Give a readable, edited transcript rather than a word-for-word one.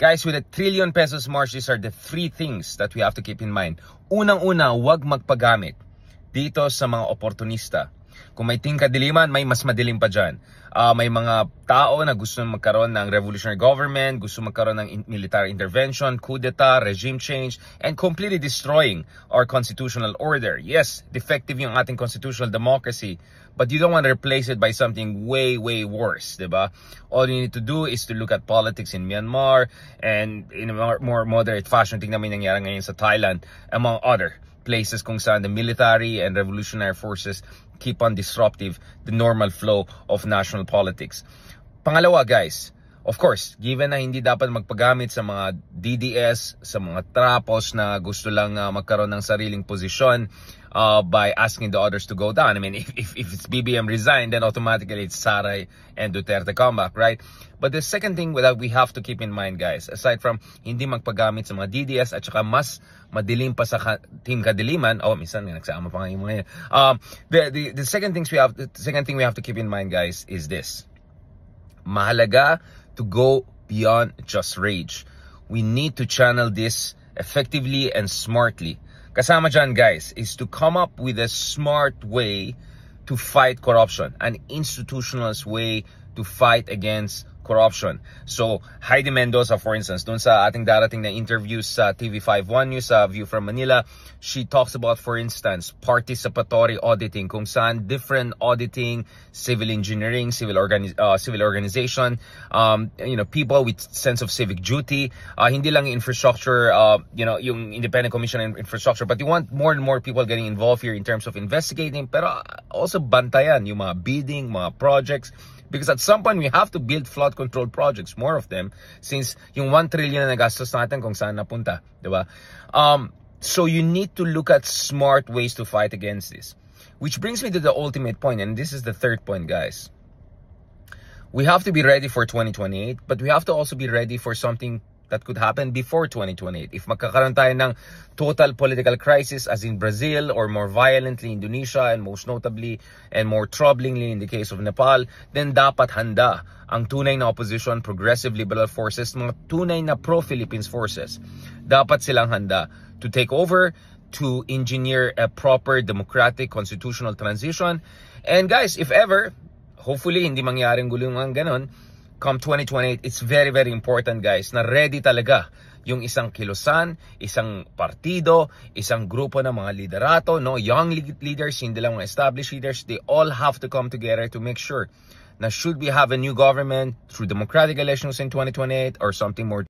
Guys, with a trillion pesos march, these are the three things that we have to keep in mind. Unang-una, huwag magpagamit dito sa mga oportunista. Kung may team kadiliman, may mas madilim pa dyan. May mga tao na gusto magkaroon ng revolutionary government, gusto magkaroon ng military intervention, coup d'etat, regime change, and completely destroying our constitutional order. Yes, defective yung ating constitutional democracy, but you don't want to replace it by something way, way worse, diba? All you need to do is to look at politics in Myanmar, and in a more moderate fashion, tingnan mo yung nangyari ngayon sa Thailand, among other places kung saan the military and revolutionary forces keep on disruptive the normal flow of national politics. Pangalawa, guys, of course, given na hindi dapat magpagamit sa mga DDS, sa mga trapos na gusto lang magkaroon ng sariling posisyon by asking the others to go down. I mean, if it's BBM resign, then automatically it's Saray and Duterte comeback, right? But the second thing that we have to keep in mind, guys, aside from hindi magpagamit sa mga DDS at saka mas madilim pa sa team kadiliman, minsan nagsama pa nga yung mga yan. The second thing we have to keep in mind, guys, is this. Mahalaga to go beyond just rage. We need to channel this effectively and smartly. Kasama dyan, guys, is to come up with a smart way to fight corruption, an institutionalist way to fight against corruption. So, Heidi Mendoza, for instance, dun sa ating darating na interviews sa TV51 News, sa View from Manila, she talks about, for instance, participatory auditing, kung saan different auditing, civil engineering, civil organization, people with sense of civic duty, hindi lang infrastructure, yung Independent Commission on Infrastructure, but you want more and more people getting involved here in terms of investigating, pero also bantayan yung mga bidding, mga projects. Because at some point, we have to build flood control projects, more of them, since yung 1 trillion na nagastos natin kung saan napunta, diba? So you need to look at smart ways to fight against this. Which brings me to the ultimate point, and this is the third point, guys. We have to be ready for 2028, but we have to also be ready for something that could happen before 2028. If magkakaroon tayo ng total political crisis as in Brazil or more violently Indonesia and most notably and more troublingly in the case of Nepal, then dapat handa ang tunay na opposition, progressive liberal forces, mga tunay na pro-Philippines forces. Dapat silang handa to take over, to engineer a proper democratic constitutional transition. And guys, if ever, hopefully hindi mangyaring gulungan ganon, come 2028, it's very, very important, guys, na ready talaga yung isang kilusan, isang partido, isang grupo ng mga liderato, young leaders, hindi lang mga established leaders. They all have to come together to make sure na should we have a new government through democratic elections in 2028 or something more